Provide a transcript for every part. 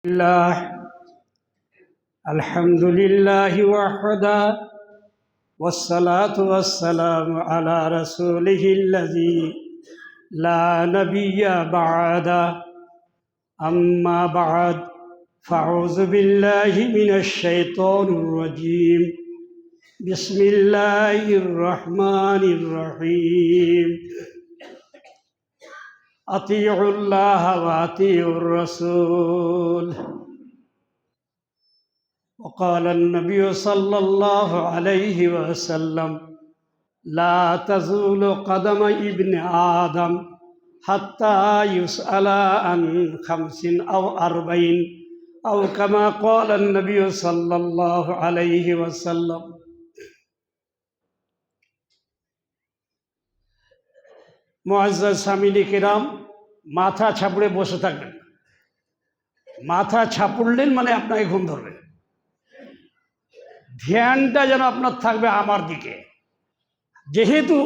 الله الحمد لله وحده والصلاة والسلام على رسوله الذي لا نبي بعده أما بعد فأعوذ بالله من الشيطان الرجيم بسم الله الرحمن الرحيم أطيعوا الله وأطيعوا الرسول وقال النبي صلى الله عليه وسلم لا تزول قدم ابن آدم حتى يسأل عن 5 أو 40 أو كما قال النبي صلى الله عليه وسلم। মুআজ্জাজ সামিনী কিরাম, মাথা ছাপুড়ে বসে থাকবেন। মাথা ছাপুড়লেন মানে আপনাকে ঘুম ধরবে। ধ্যানটা যেন আপনার থাকবে আমার দিকে, যেহেতু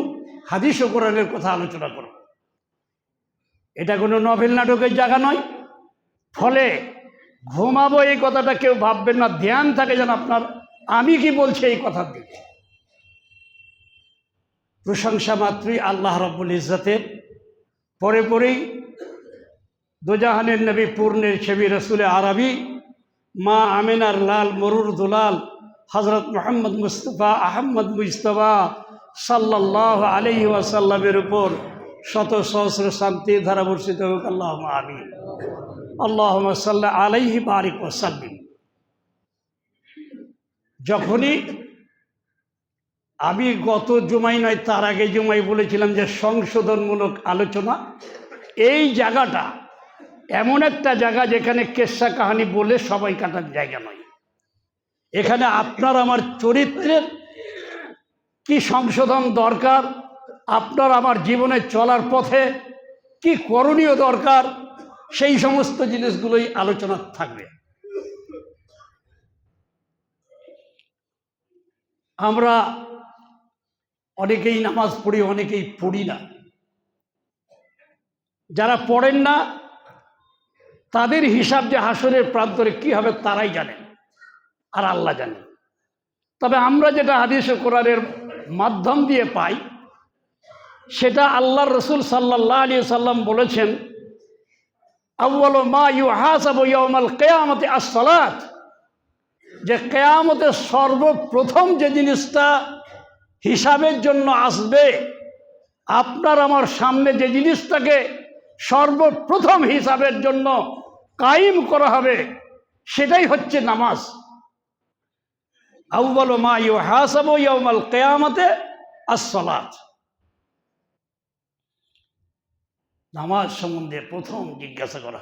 হাদিস ও কোরআনের কথা আলোচনা করব। এটা কোনো নভেল নাটকের জায়গা নয়, ফলে ঘুমাবো এই কথাটা কেউ ভাববেন না। ধ্যান থাকে যেন আপনার আমি কি বলছি এই কথার দিকে। প্রশংসা মাত্রই আল্লাহ রব্বুল ইজ্জতের, পরে পরেই দোজাহানের নবী পূর্ণের ছবি রসুলে আরবি মা আমিনার লাল মরুর দুলাল হজরত মোহাম্মদ মুস্তফা আহমদ মুজতবা সাল্লাল্লাহু আলাইহি ওয়াসাল্লামের উপর শত সহস্র শান্তির ধারা বর্ষিত হোক। আল্লাহুম্মা আমিন। আল্লাহুম্মা সাল্লি আলাইহি বারিক ওয়া সাল্লিম। যখনই আমি গত জুমাই নয় তার আগে জুমাই বলেছিলাম যে সংশোধনমূলক আলোচনা, এই জায়গাটা এমন একটা জায়গা যেখানে কেসা কাহানি বলে সবাই কাটার জায়গা নয়। এখানে আপনার আমার চরিত্রের কি সংশোধন দরকার, আপনার আমার জীবনে চলার পথে কি করণীয় দরকার, সেই সমস্ত জিনিসগুলোই আলোচনা থাকবে। আমরা অনেকেই নামাজ পড়ি, অনেকেই পড়ি না। যারা পড়েন না তাদের হিসাব যে হাসরের প্রান্তরে কি হবে তারাই জানেন, আর আল্লাহ জানেন। তবে আমরা যেটা হাদিস ও কোরআনের মাধ্যম দিয়ে পাই, সেটা আল্লাহর রসুল সাল্লাল্লাহু আলাইহি সাল্লাম বলেছেন, আউয়ালু মা ইউহাসাবু ইয়াউমাল কিয়ামতি আস-সালাত, যে কিয়ামতে সর্বপ্রথম যে জিনিসটা হিসাবের জন্য আসবে, আপনার আমার সামনে যে জিনিসটাকে সর্বপ্রথম হিসাবের জন্য কায়েম করা হবে সেটাই হচ্ছে নামাজ। আউয়ালু মা ইউহাসাবু ইয়াউমাল কিয়ামতি আস-সালাত। নামাজ সম্বন্ধে প্রথম জিজ্ঞাসা করা।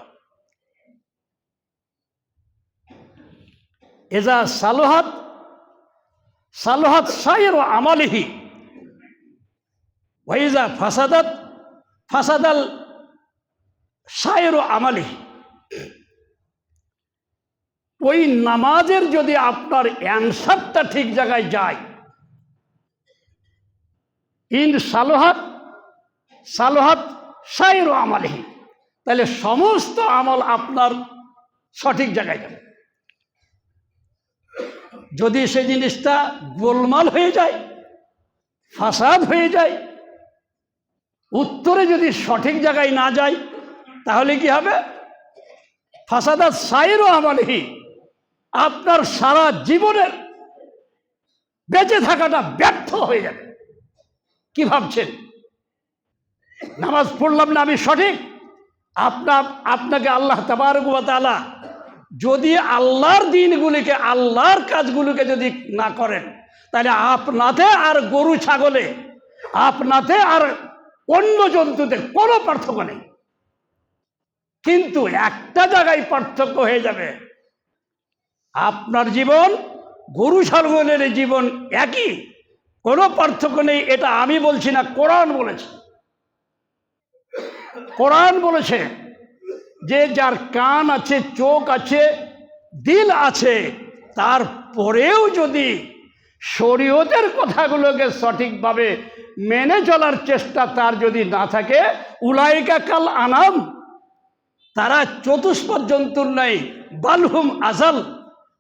এজা সালুহাত সালুহাত সাইরু আমালিহি ওয়া ইজা ফাসাদাত ফাসাদাল সাইরু আমালিহি। ওই নামাজের যদি আপনার অ্যানসারটা ঠিক জায়গায় যায়, ইন সালুহাত সালুহাত সাইরু আমালিহি, তাহলে সমস্ত আমল আপনার সঠিক জায়গায় যাবে। যদি সেই জিনিসটা গোলমাল হয়ে যায়, ফাসাদ হয়ে যায়, উত্তরে যদি সঠিক জায়গায় না যায়, তাহলে কি হবে? ফাসাদাত সাইরু আমালিহি, আপনার সারা জীবনের বেঁচে থাকাটা ব্যর্থ হয়ে যাবে। কি ভাবছেন নামাজ পড়লাম না আমি সঠিক? আপনাকে আল্লাহ তাবারক ওয়া তাআলা যদি আল্লাহর দিনগুলিকে, আল্লাহর কাজগুলোকে যদি না করেন, তাহলে আপনাতে আর গরু ছাগলে, আপনাতে আর অন্য জন্তুতে কোনো পার্থক্য নেই। কিন্তু একটা জায়গায় পার্থক্য হয়ে যাবে, আপনার জীবন গরু ছাগলের জীবন একই, কোনো পার্থক্য নেই। এটা আমি বলছি না, কোরআন বলেছে। কোরআন বলেছে যে যার কান আছে, চোখ আছে, দিল আছে, তারপরেও যদি শরীয়তের কথাগুলোকে সঠিকভাবে মেনে চলার চেষ্টা তার যদি না থাকে, উলাইকা কাল আনাম, তারা চতুষ্পদ জন্তুর নাই, বালহুম আজাল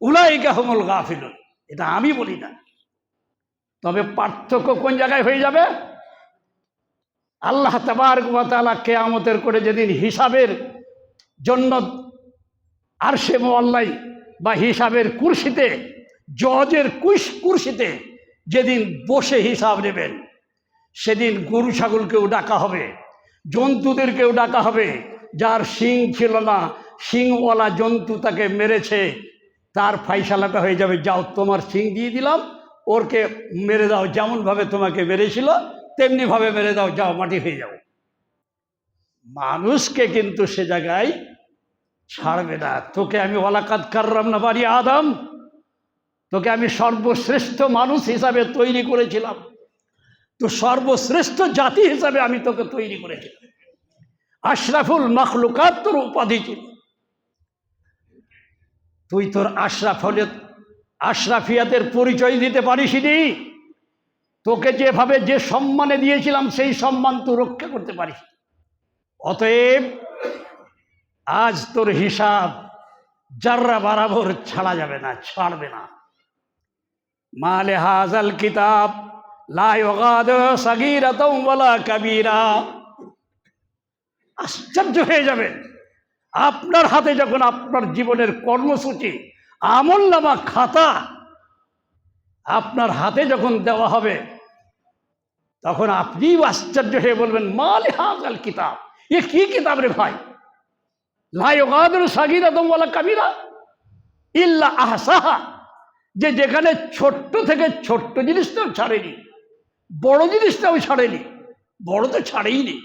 উলাইকা হুমুল গাফিলুন। এটা আমি বলি না। তবে পার্থক্য কোন জায়গায় হয়ে যাবে? আল্লাহ তাবারক ওয়া তাআলা কিয়ামতের করে যেদিন হিসাবের জন্য আরশে মুআল্লাই বা হিসাবের কুরসিতে, জজের কুরসিতে যেদিন বসে হিসাব নেবেন, সেদিন গরু ছাগলকেও ডাকা হবে, জন্তুদেরকেও ডাকা হবে। যার শিং ছিল না, শিংওয়ালা জন্তু তাকে মেরেছে, তার ফাইসালাটা হয়ে যাবে, যাও তোমার শিং দিয়ে দিলাম, ওরকে মেরে দাও, যেমনভাবে তোমাকে মেরেছিল তেমনিভাবে মেরে দাও, যাও মাটি হয়ে যাও। মানুষকে কিন্তু সে জায়গায় ছাড়বে না। তোকে আমি ওয়ালাকাদ কাররামনা বানি আদম, তোকে আমি সর্বশ্রেষ্ঠ মানুষ হিসাবে তৈরি করেছিলাম, তো সর্বশ্রেষ্ঠ জাতি হিসাবে আমি তোকে তৈরি করেছিলাম। আশরাফুল মাখলুকাত তোর উপাধি ছিল। তুই তোর আশরাফিয়াতের পরিচয় দিতে পারিসনি। তোকে যেভাবে যে সম্মানে দিয়েছিলাম সেই সম্মান তুই রক্ষা করতে পারিস। অতএব আজ তোর হিসাব জাররা বরাবর ছাড়া যাবে না, ছাড়বে না। মালে হাজাল কিতাব লা ইউগাদিরু সাগীরাতাও ওয়ালা কাবীরা। আশ্চর্য হয়ে যাবে আপনার হাতে যখন আপনার জীবনের কর্মসূচি, আমলনামা, খাতা আপনার হাতে যখন দেওয়া হবে, তখন আপনিও আশ্চর্য হয়ে বলবেন, মালে হাজাল কিতাব, এ কি কিতাব রে ভাই? লা ইউগাদিরু সাগীরাতাও ওয়ালা কাবীরা ইল্লা আহসাহা, যে যেখানে ছোট্ট থেকে ছোট্ট জিনিসটাও ছাড়েনি, বড় জিনিসটাও ছাড়েনি। বড় তো ছাড়েইনি,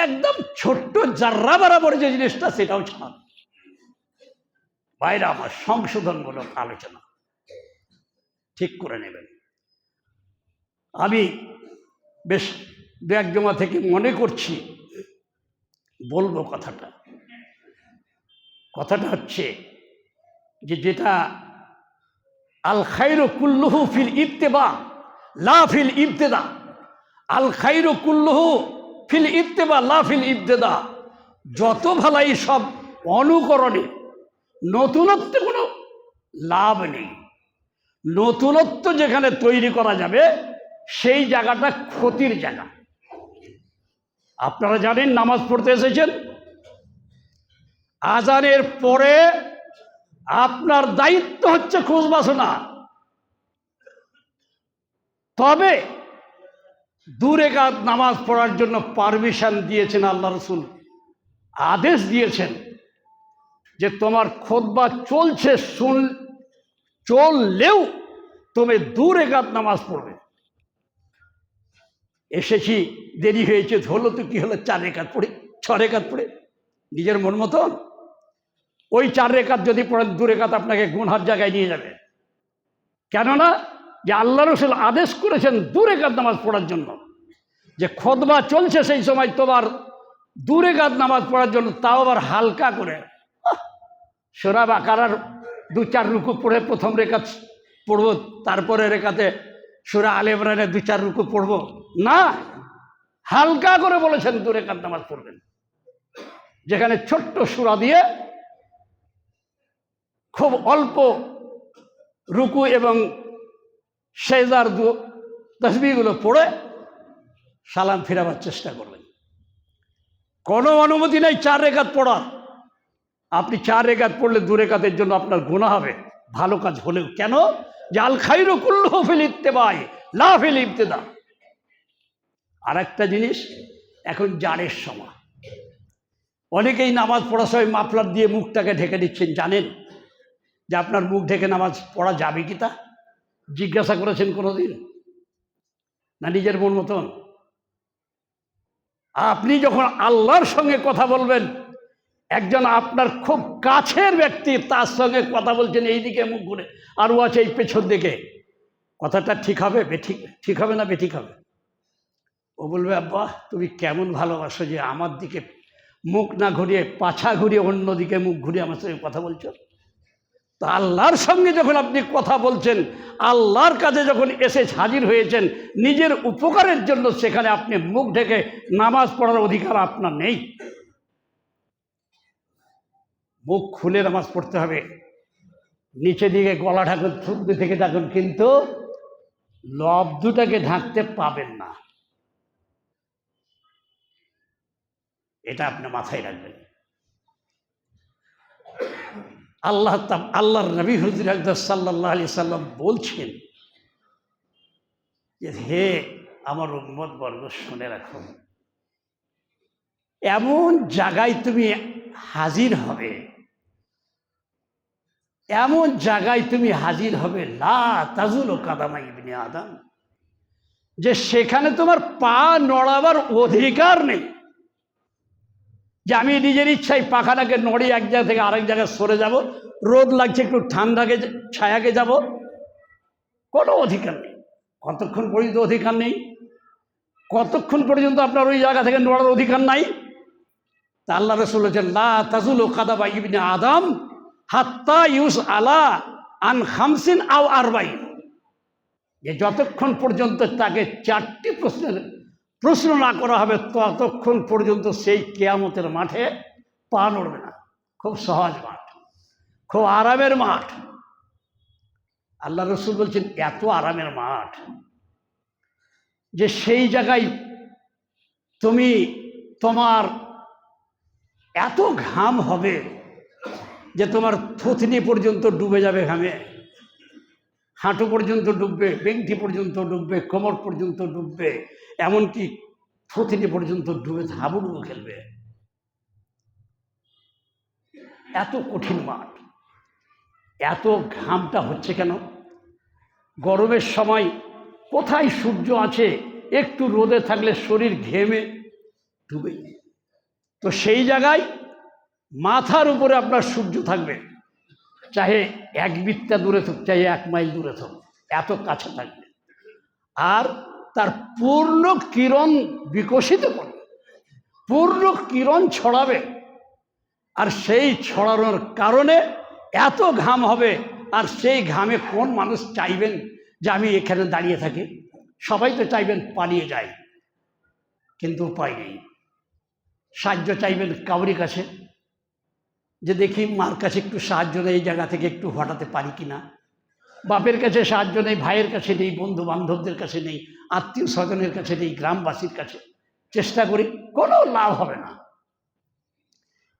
একদম ছোট্ট জাররা বরাবর যে জিনিসটা সেটাও ছাড়। বাইরে আমার সংশোধনমূলক আলোচনা ঠিক করে নেবেন। আমি বেশ দু এক জমা থেকে মনে করছি বলবো কথাটা হচ্ছে যে যেটা আল খায়রু কুল্লুহু ফিল ইত্তেবা লা ফিল ইবতেদা। আল খায়রু কুল্লুহু ফিল ইত্তেবা লা ফিল ইবতেদা। যত ভালাই সব অনুকরণে, নতুনত্বে কোনো লাভ নেই। নতুনত্ব যেখানে তৈরি করা যাবে সেই জায়গাটা ক্ষতির জায়গা। আপনারা জানেন, নামাজ পড়তে এসেছেন, আজানের পরে আপনার দায়িত্ব হচ্ছে খোঁজ বাসনা। তবে 2 রাকাত নামাজ পড়ার জন্য পারমিশন দিয়েছেন আল্লাহ রসুল, আদেশ দিয়েছেন যে তোমার খুতবা চললেও তুমি 2 রাকাত নামাজ পড়বে। এসেছি, দেরি হয়েছে, হলো তো কি হলো, 4 রাকাত পড়ে, 6 রাকাত পড়ে নিজের মন মতন। ওই 4 রাকাত যদি পড়েন, 2 রাকাত আপনাকে গুনহার জায়গায় নিয়ে যাবে। কেননা যে আল্লাহ রসুল আদেশ করেছেন 2 রাকাত নামাজ পড়ার জন্য, যে খুতবা চলছে সেই সময় তোমার 2 রাকাত নামাজ পড়ার জন্য, তাও আবার হালকা করে। সূরা বাকারার 2-4 রুকু পড়ে প্রথম রাকাত পড়বো, তারপরে রাকাতে সূরা আলে ইমরানের 2-4 রুকু পড়বো না, হালকা করে বলেছেন 2 রাকাত নামাজ পড়বেন, যেখানে ছোট্ট সূরা দিয়ে খুব অল্প রুকু এবং সেজদার তাসবিহগুলো পড়ে সালাম ফিরাবার চেষ্টা করবেন। কোনো অনুমতি নেই 4 রাকাত পড়ার। আপনি 4 রাকাত পড়লে 2 রাকাতের জন্য আপনার গুনাহ হবে, ভালো কাজ হলেও। কেন? যে আল খায়রু কুল্লুহু ফিল ইত্তিবাই লা ফিল ইবতিদা। আর একটা জিনিস, এখন জারের সময় অনেকেই নামাজ পড়ার সময় মাফলার দিয়ে মুখটাকে ঢেকে দিচ্ছেন। জানেন যে আপনার মুখ ঢেকে নামাজ পড়া যাবে কি? তা জিজ্ঞাসা করেছেন কোনোদিন? না নিজের মন মতন? আপনি যখন আল্লাহর সঙ্গে কথা বলবেন, একজন আপনার খুব কাছের ব্যক্তি, তার সঙ্গে কথা বলছেন এইদিকে মুখ ঘুরে, আর ও আছে এই পেছন দিকে, কথাটা ঠিক হবে? ঠিক হবে না বেঠিক হবে? ও বলবে, আব্বা তুমি কেমন ভালোবাসো যে আমার দিকে মুখ না ঘুরিয়ে, পাছা ঘুরিয়ে অন্যদিকে মুখ ঘুরিয়ে আমার সঙ্গে কথা বলছো। তো আল্লাহর সঙ্গে যখন আপনি কথা বলছেন, আল্লাহর কাছে যখন এসে হাজির হয়েছেন নিজের উপকারের জন্য, সেখানে আপনি মুখ ঢেকে নামাজ পড়ার অধিকার আপনার নেই। মুখ খুলে নামাজ পড়তে হবে, নিচে দিকে গলা ঢাকুন, থুতনি থেকে ঢাকুন, কিন্তু লব দুটাকে ঢাকতে পাবেন না। এটা আপনি মাথায় রাখবেন। আল্লাহর নবী হুজুর আকরাম সাল্লাল্লাহু আলাইহি সাল্লাম বলছেন যে, হে আমার উম্মত বর্গ, শুনে রাখো, এমন জায়গায় তুমি হাজির হবে, এমন জায়গায় তুমি হাজির হবে, লা তাজুলু কাদামা ইবনে আদম, যে সেখানে তোমার পা নড়াবার অধিকার নেই। যে আমি নিজের ইচ্ছায় পাখাটাকে নড়ে এক জায়গা থেকে আরেক জায়গায় সরে যাব, রোদ লাগছে একটু ঠান্ডাকে ছায়াকে যাব, কোনো অধিকার নেই। কতক্ষণ পর্যন্ত অধিকার নেই? কতক্ষণ পর্যন্ত আপনার ওই জায়গা থেকে নড়ার অধিকার নাই? তা আল্লাহ রাসূল বলেছেন, লা তাজুলু কাদামা ইবনে আদম হাত্তা ইউস আলা আন খামসিন আও আরবাইন, যে যতক্ষণ পর্যন্ত তাকে 4টি প্রশ্ন না করা হবে ততক্ষণ পর্যন্ত সেই কিয়ামতের মাঠে পা নড়বে না। খুব সহজ মাঠ, খুব আরামের মাঠ। আল্লাহ রাসূল বলছেন, এত আরামের মাঠ যে সেই জায়গায় তোমার এত ঘাম হবে যে তোমার থুতনি পর্যন্ত ডুবে যাবে ঘামে, হাঁটু পর্যন্ত ডুববে, বেংটি পর্যন্ত ডুববে, কোমর পর্যন্ত ডুববে, এমনকি থুতনি পর্যন্ত ডুবে হাবুডুবু খেলবে। এত কঠিন মাঠ। এত ঘামটা হচ্ছে কেন? গরমের সময় কোথায় সূর্য আছে, একটু রোদে থাকলে শরীর ঘেমে ডুবে, তো সেই জায়গায় মাথার উপরে আপনার সূর্য থাকবে, চাহে 1 বিত্তা দূরে থাক, চাহে 1 মাইল দূরে থাক, এত কাছে থাকবে, আর তার পূর্ণ কিরণ বিকশিত করবে, পূর্ণ কিরণ ছড়াবে, আর সেই ছড়ানোর কারণে এত ঘাম হবে। আর সেই ঘামে কোন মানুষ চাইবেন যে আমি এখানে দাঁড়িয়ে থাকি? সবাই তো চাইবেন পালিয়ে যায়, কিন্তু উপায় নেই। সাহায্য চাইবেন কাউরি কাছে, যে দেখি মার কাছে একটু সাহায্য নেই, এই জায়গা থেকে একটু হটাতে পারি কিনা। বাপের কাছে সাহায্য নেই, ভাইয়ের কাছে নেই, বন্ধু বান্ধবদের কাছে নেই, আত্মীয় স্বজনের কাছে নেই, গ্রামবাসীর কাছে চেষ্টা করি, কোনো লাভ হবে না।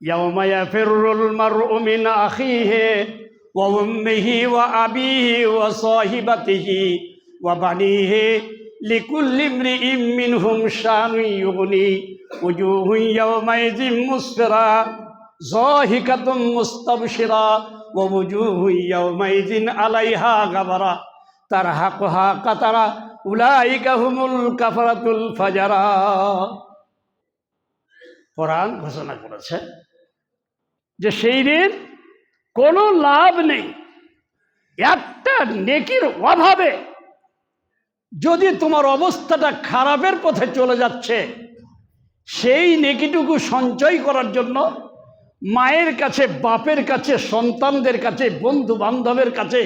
ইয়াউমা ইয়াফিরুল মারউ মিন আখিহি ওয়া উম্মিহি ওয়া আবিহি ওয়া সাহিবাতিহি ওয়া বানিহি লিকুল্লি ইমরিইম মিনহুম শানুন ইউগনি ওয়াজুহুন ইয়াওমাইযিন মুসফিরা যাহিকাতুম মুস্তাবশিরা ওয়া ওয়াজুহুন ইয়াওমাইযিন আলাইহা গাবারা তারহাকুহা কাতারা উলাইকা হুমুল কাফারাতুল ফাজারা। কোরআন ঘোষণা করেছে যে সেই দিন কোনো লাভ নেই। একটা নেকির অভাবে যদি তোমার অবস্থাটা খারাপের পথে চলে যাচ্ছে, সেই নেকিটুকু সঞ্চয় করার জন্য মায়ের কাছে, বাপের কাছে, সন্তানদের কাছে, বন্ধু বান্ধবের কাছে,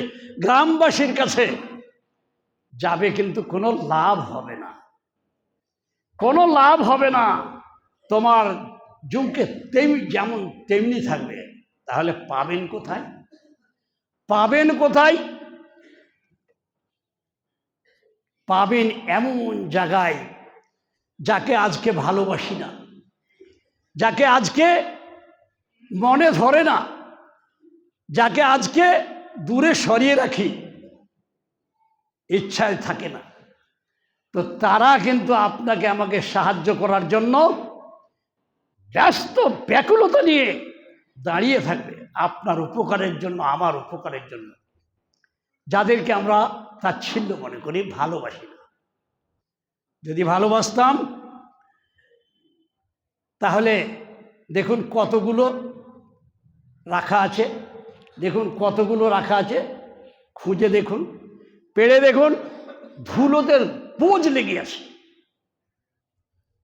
গ্রামবাসীর কাছে যাবে, কিন্তু কোনো লাভ হবে না, কোনো লাভ হবে না। তোমার যুগকে যেমন তেমনি থাকবে। তাহলে পাবেন কোথায়? পাবেন কোথায়? পাবেন এমন জায়গায় যাকে আজকে ভালোবাসি না, যাকে আজকে মনে ধরে না, যাকে আজকে দূরে সরিয়ে রাখি, ইচ্ছায় থাকে না, তো তারা কিন্তু আপনাকে আমাকে সাহায্য করার জন্য ব্যস্ত ব্যাকুলতা নিয়ে দাঁড়িয়ে থাকবে, আপনার উপকারের জন্য, আমার উপকারের জন্য, যাদেরকে আমরা তাচ্ছিল্য মনে করি, ভালোবাসি না। যদি ভালোবাসতাম তাহলে দেখুন কতগুলো রাখা আছে, দেখুন কতগুলো রাখা আছে, খুঁজে দেখুন, পেড়ে দেখুন, ধুলোতে বোঝ লেগে আছে।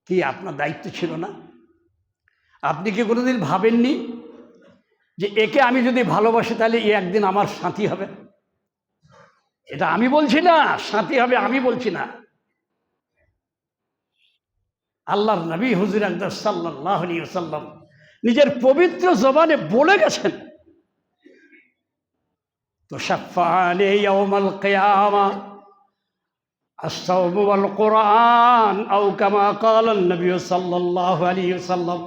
কি আপনার দায়িত্ব ছিল না? আপনি কি কোনোদিন ভাবেননি যে একে আমি যদি ভালোবাসি তাহলে এ একদিন আমার সাথী হবে? এটা আমি বলছি না, সাথী হবে আমি বলছি না। আল্লাহর নবী হুজুর আকরাম সাল্লাল্লাহু আলাইহি ওয়াসাল্লাম নিজের পবিত্র জবানে বলে গেছেন, তো শাফাআনি ইয়াউমাল কিয়ামা আস-সাওমু ওয়াল কুরআন আও কামা ক্বালা নবী সাল্লাল্লাহু আলাইহি ওয়াসাল্লাম।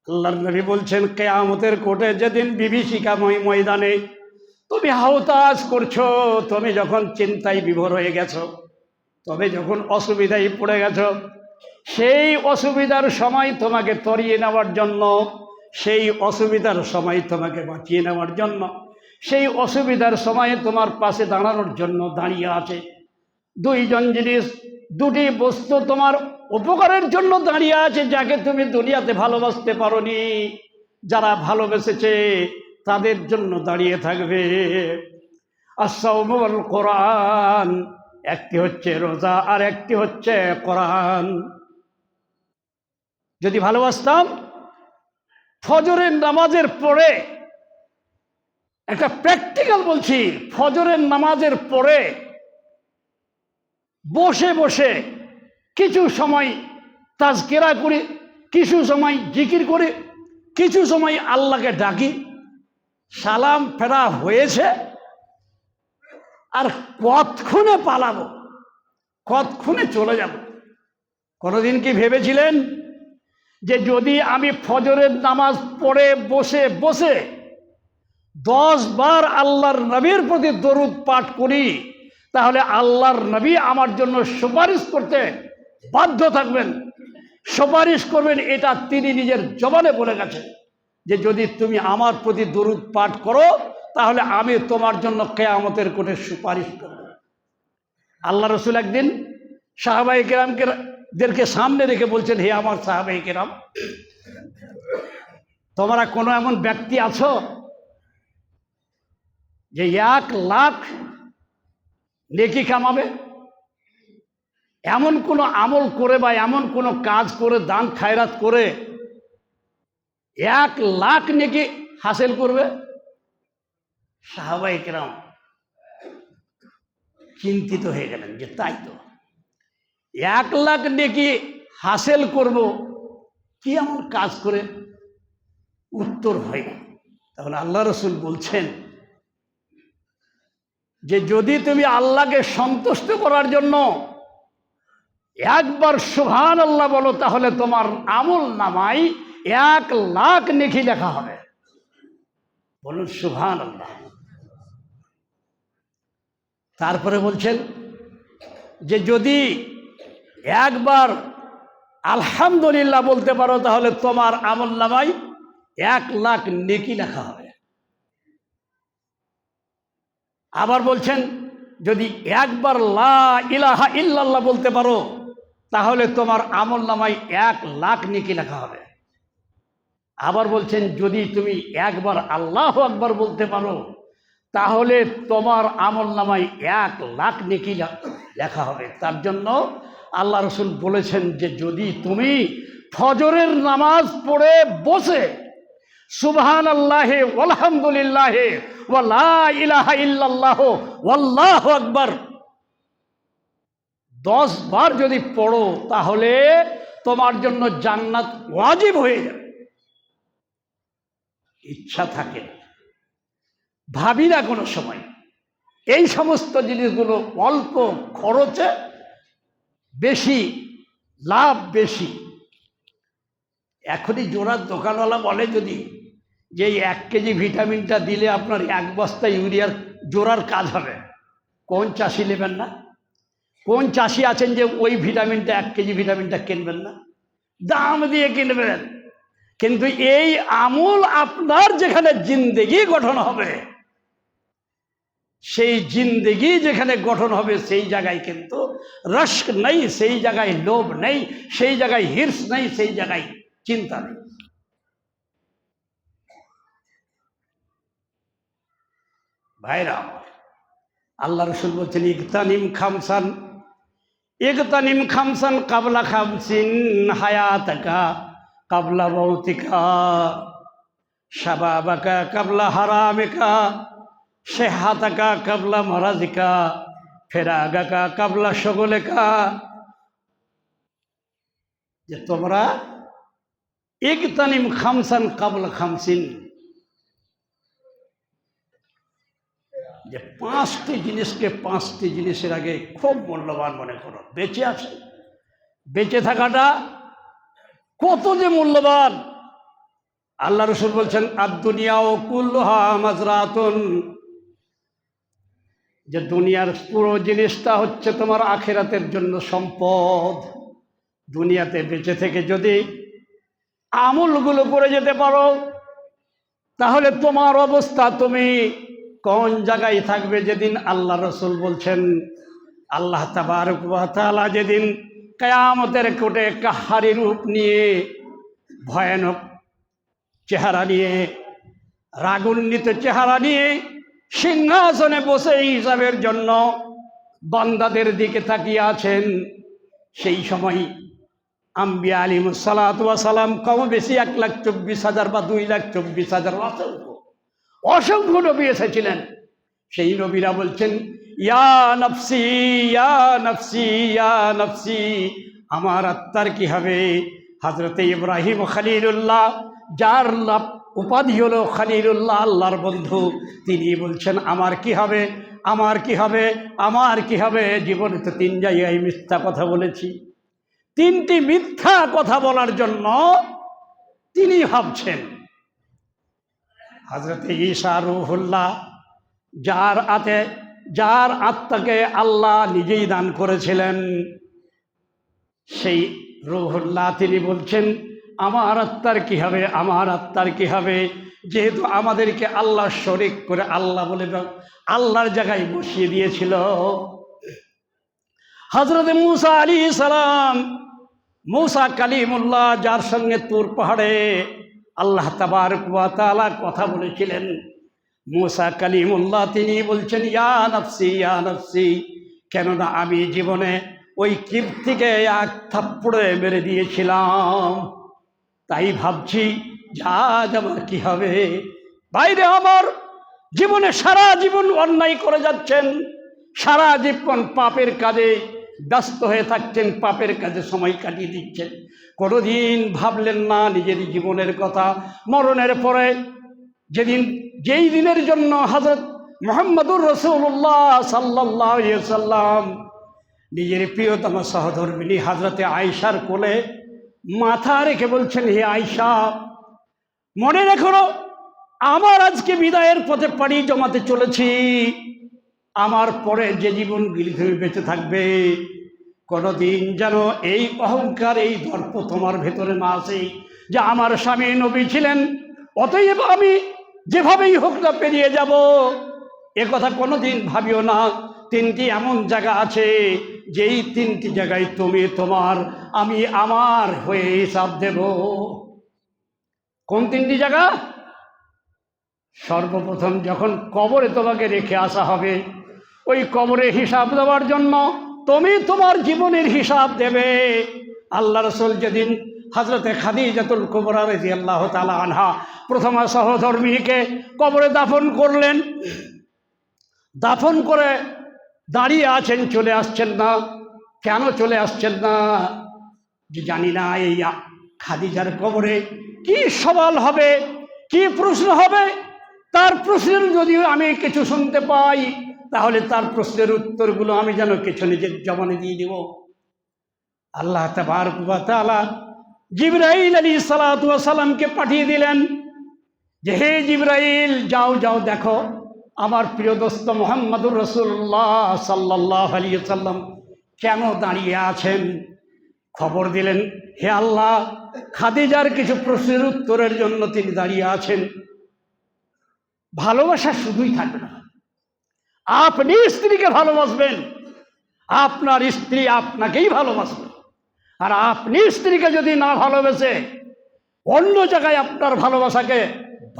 আল্লাহর নবী বলছেন, কিয়ামতের কোর্টে যেদিন বিভীষিকাময় ময়দানে তুমি হাওতাজ করছো, তুমি যখন চিন্তায় বিভোর হয়ে গেছো, তবে যখন অসুবিধায় পড়ে গেছো, সেই অসুবিধার সময় তোমাকে তরিয়ে নেওয়ার জন্য, সেই অসুবিধার সময় তোমাকে বাঁচিয়ে নেওয়ার জন্য, সেই অসুবিধার সময়ে তোমার পাশে দাঁড়ানোর জন্য দাঁড়িয়ে আছে দুইজন জিনিস, দুটি বস্তু তোমার উপকারের জন্য দাঁড়িয়ে আছে, যাকে তুমি দুনিয়াতে ভালোবাসতে পারোনি, যারা ভালোবেসেছে তাদের জন্য দাঁড়িয়ে থাকবে। আস-সাওমু ওয়াল কোরআন, একটি হচ্ছে রোজা আর একটি হচ্ছে কোরআন। যদি ভালোবাসতাম, ফজরের নামাজের পরে, একটা প্র্যাকটিক্যাল বলছি, ফজরের নামাজের পরে বসে বসে কিছু সময় তাজকিরা করি, কিছু সময় জিকির করি, কিছু সময় আল্লাহকে ডাকি, সালাম ফেরা হয়েছে আর কতক্ষণে পালাবো, কতক্ষণে চলে যাব। কোনোদিন কি ভেবেছিলেন যে যদি আমি ফজরের নামাজ পড়ে বসে বসে 10 বার আল্লাহর নবীর প্রতি দরুদ পাঠ করি, তাহলে আল্লাহর নবী আমার জন্য সুপারিশ করতে বাধ্য থাকবেন, সুপারিশ করবেন? এটা তিনি নিজের জবানে বলে গেছেন যে যদি তুমি আমার প্রতি দরুদ পাঠ করো, তাহলে আমি তোমার জন্য কিয়ামতের কোর্টে সুপারিশ করব। আল্লাহ রসুল একদিন সাহাবায়ে কেরামদেরকে সামনে রেখে বলছেন, হে আমার সাহাবায়ে কেরাম, তোমরা কোনো এমন ব্যক্তি আছো যে 1 লাখ নেকি কামাবে? এমন কোনো আমল করে বা এমন কোনো কাজ করে, দান খায়রাত করে 1 লাখ নেকি হাসিল করবে? সাহাবায়ে কেরাম চিন্তিত হয়ে গেলেন যে তাই তো, 1 লাখ নেকি হাসিল করব, কি এমন কাজ করে? উত্তর হয় না। তাহলে আল্লাহ রসুল বলছেন যে যদি তুমি আল্লাহকে সন্তুষ্ট করার জন্য একবার সুবহানাল্লাহ বলো, তাহলে তোমার আমল নামায় 1 লাখ নেকি লেখা হবে। বলুন সুবহানাল্লাহ। তারপরে বলছেন যে যদি একবার আলহামদুলিল্লাহ বলতে পারো, তাহলে তোমার আমল নামায় 1 লাখ নেকি লেখা হবে। আবার বলছেন যদি একবার লা ইলাহা ইল্লাল্লাহ বলতে পারো, তাহলে তোমার আমল নামায় 1 লাখ নেকি লেখা হবে। আবার বলছেন যদি তুমি একবার আল্লাহু আকবার বলতে পারো, তাহলে তোমার আমল নামায় 1 লাখ নেকি লেখা হবে। তার জন্য আল্লাহ রসুল বলেছেন যে যদি তুমি ফজরের নামাজ পড়ে বসে সুবহানাল্লাহি ওয়ালহামদুলিল্লাহি ওয়া লা ইলাহা ইল্লাল্লাহ ওয়াল্লাহু আকবার 10 বার যদি পড়ো, তাহলে তোমার জন্য জান্নাত ওয়াজিব হয়ে যাবে। ইচ্ছা থাকে, ভাবি না কোনো সময় এই সমস্ত জিনিসগুলো অল্প খরচে বেশি লাভ বেশি। এখনই জোড়ার দোকানওয়ালা বলে যদি যে 1 কেজি ভিটামিনটা দিলে আপনার 1 বস্তা ইউরিয়ার জোড়ার কাজ হবে, কোন চাষি নেবেন না? কোন চাষি আছেন যে ওই ভিটামিনটা 1 কেজি ভিটামিনটা কিনবেন না? দাম দিয়ে কিনবেন। কিন্তু এই আমল আপনার যেখানে জিন্দেগি গঠন হবে, সেই জিন্দেগি যেখানে গঠন হবে, সেই জায়গায় কিন্তু রশক নেই, সেই জায়গায় লোভ নেই, সেই জায়গায় হির্স নেই, সেই জায়গায় চিন্তা নেই। ভাইরা আমার, আল্লাহ রসুল বলছেন ইগতানিম খামসান কাবলা খামসিন হায়াতাকা কাবলা মৌতিকা শাবাবাকা কাবলা হারামিকা সেহাতাকা কাবলা মারাজিকা ফেরাগাকা কাবলা শগলেকা। যে তোমরা ইগতানিম খামসান কাবলা খামসিন, যে 5টি জিনিসকে 5টি জিনিসের আগে খুব মূল্যবান মনে করো। বেঁচে আছে, বেঁচে থাকাটা কত যে মূল্যবান। আল্লাহ রসুল বলছেন আদ-দুনিয়া ও কুল্লুহা মাজরাতুন, যে দুনিয়ার পুরো জিনিসটা হচ্ছে তোমার আখিরাতের জন্য সম্পদ। দুনিয়াতে বেঁচে থেকে যদি আমলগুলো করে যেতে পারো তাহলে তোমার অবস্থা তুমি কোন জায়গায় থাকবে যেদিন আল্লাহ রসুল বলছেন আল্লাহ তাবারক ওয়া তাআলা যেদিন কিয়ামতের কোটে কাহারি রূপ নিয়ে, ভয়ানক চেহারা নিয়ে, রাগান্বিত চেহারা নিয়ে সিংহাসনে বসে হিসাবের জন্য বান্দাদের দিকে তাকিয়ে আছেন, সেই সময় আম্বিয়া আলাইহিস সালাতু ওয়াস সালাম কম বেশি 1,24,000 বা 2,24,000 অসংখ্য নবী এসেছিলেন। সেই নবীরা বলছেন ইয়া নফসি ইয়া নফসি ইয়া নফসি, আমার আত্মার কি হবে? হযরতে ইব্রাহিম খলিলুল্লাহ, যার উপাধি হলো খলিলুল্লাহ, আল্লাহর বন্ধু, তিনি বলছেন আমার কি হবে, আমার কি হবে, আমার কি হবে। জীবনে তো 3 জায়গায় মিথ্যা কথা বলেছি, 3টি মিথ্যা কথা বলার জন্য তিনি ভাবছেন। হযরতে ঈসা রূহুল্লাহ, যার আত্মাকে আল্লাহ নিজেই দান করেছিলেন, সেই রূহুল্লাহ তিনি বলছেন আমার আত্মার কি হবে, আমার আত্মার কি হবে। যেহেতু আমাদেরকে আল্লাহ শরীক করে আল্লাহ বলে আল্লাহর জায়গায় বসিয়ে দিয়েছিল। হযরতে মূসা আলাইহিস সালাম, মূসা কালিমুল্লাহ, যার সঙ্গে তুর পাহাড়ে আল্লাহ তাবারক ওয়া তাআলা কথা বলেছিলেন, মূসা কালিমুল্লাহ তিনি বলছেন ইয়া নফসি ইয়া নফসি, কেননা আমি জীবনে ওই কীর্তিকে 1 থাপ্পড়ে মেরে দিয়েছিলাম, তাই ভাবছি আজ আমার কি হবে। বাইরে আমার জীবনে সারা জীবন অন্যায় করে যাচ্ছেন, সারা জীবন পাপের কাজে ব্যস্ত হয়ে থাকছেন, পাপের কাজে সময় কাটিয়ে দিচ্ছেন, কোনোদিন ভাবলেন না নিজের জীবনের কথা। মরণের পরে যেই দিনের জন্য হযরত মুহাম্মদুর রাসূলুল্লাহ সাল্লাল্লাহু আলাইহি ওয়াসাল্লাম নিজের প্রিয়তম সহধর্মিণী হযরতে আয়েশার কোলে মাথা রেখে বলছেন হে আয়েশা, মনে রেখো আমার আজকে বিদায়ের পথে পাড়ি জমাতে চলেছি, আমার পরে যে জীবন তুমি বেঁচে থাকবে কোনোদিন যেন এই অহংকার, এই দর্প তোমার ভেতরে না আসে যে আমার স্বামী নবী ছিলেন, অতএব আমি যেভাবেই হোক না পেরিয়ে যাব, এ কথা কোনোদিন ভাবিও না। 3টি এমন জায়গা আছে যেই 3টি জায়গায় তুমি তোমার, আমি আমার হয়ে হিসাব দেব। কোন 3টি জায়গা? সর্বপ্রথম যখন কবরে তোমাকে রেখে আসা হবে, ওই কবরে হিসাব দেওয়ার জন্য তুমি তোমার জীবনের হিসাব দেবে। আল্লাহ রাসূল যেদিন হযরতে খাদিজাতুল কুবরা রাদিয়াল্লাহু তাআলা আনহা প্রথম সহধর্মিণীকে কবরে দাফন করলেন, দাফন করে দাঁড়িয়ে আছেন, চলে আসছেন না। কেন চলে আসছেন না? যে জানি না এই খাদিজার কবরে কি সওয়াল হবে, কি প্রশ্ন হবে। তার প্রশ্নের যদি আমি কিছু শুনতে পাই তাহলে তার প্রশ্নের উত্তরগুলো আমি যেন কিছু নিজের জবানে দিয়ে দেব। আল্লাহ তাবারক ওয়া তাআলা জিবরাইল আলাইহিস সালাতু ওয়াস সালামকে পাঠিয়ে দিলেন যে হে জিবরাইল, যাও যাও দেখো আমার প্রিয় দোস্ত মুহাম্মদুর রাসূলুল্লাহ সাল্লাল্লাহু আলাইহি ওয়াসাল্লাম কেন দাঁড়িয়ে আছেন। খবর দিলেন হে আল্লাহ, খাদিজার কিছু প্রশ্নের উত্তরের জন্য তিনি দাঁড়িয়ে আছেন। ভালোবাসা শুধুই থাকবে না, আপনি স্ত্রীকে ভালোবাসবেন, আপনার স্ত্রী আপনাকেই ভালোবাসবে। আর আপনি স্ত্রীকে যদি না ভালোবেসে অন্য জায়গায় আপনার ভালোবাসাকে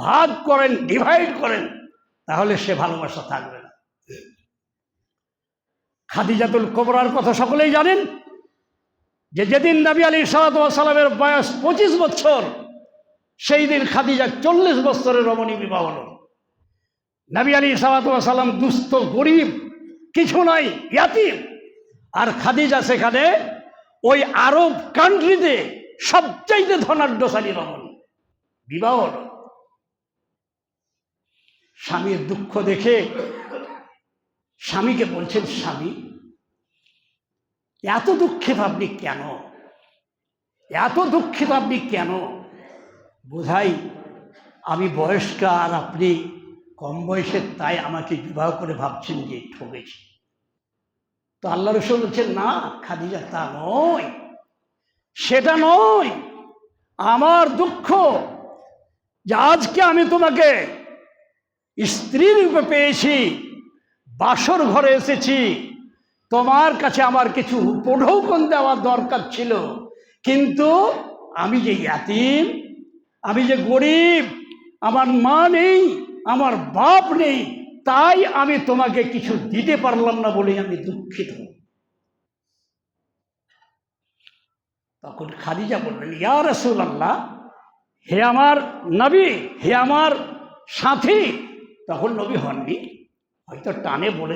ভাগ করেন, ডিভাইড করেন, তাহলে সে ভালোবাসা থাকবে না। খাদিজাতুল কুবরার কথা সকলেই জানেন যে যেদিন নবী আলাইহিস সালাতু ওয়াস সালামের বয়স 25 বছর, সেই দিন খাদিজা 40 বছরের রমণী বিবাহ হল। নবী আলাইহিস সালাতু ওয়াস সালাম দুস্থ, গরিব, কিছু নাই, ইয়াতীম। আর খাদিজা সেখানে ওই আরব কান্ট্রিতে সবচাইতে ধনাঢ্যশালী রমণী, বিবাহ হলো। স্বামীর দুঃখ দেখে স্বামীকে বলছেন, স্বামী এত দুঃখিত আপনি কেন, এত দুঃখিত আপনি কেন? বোধহয় আমি বয়স্কা আর আপনি কম বয়সের, তাই আমাকে বিবাহ করে ভাবছেন যে ঠকেছি। তো আল্লাহ রাসূল বলছেন, না খাদিজা, তা নয়, সেটা নয়। আমার দুঃখ যে আজকে আমি তোমাকে স্ত্রী রূপে পেয়েছি, বাসর ঘরে এসেছি, তোমার কাছে আমার কিছু উপঢৌকন দেওয়ার দরকার ছিল, কিন্তু আমি যে ইয়াতীম, আমি যে গরিব, আমার মা নেই, আমার বাপ নেই, তাই আমি তোমাকে কিছু দিতে পারলাম না বলে আমি দুঃখিত। তখন খাদিজা বললেন, ইয়া রাসূলুল্লাহ, হে আমার নবী, হে আমার সাথী। তখন নবী হননি, হয়তো টানে বলে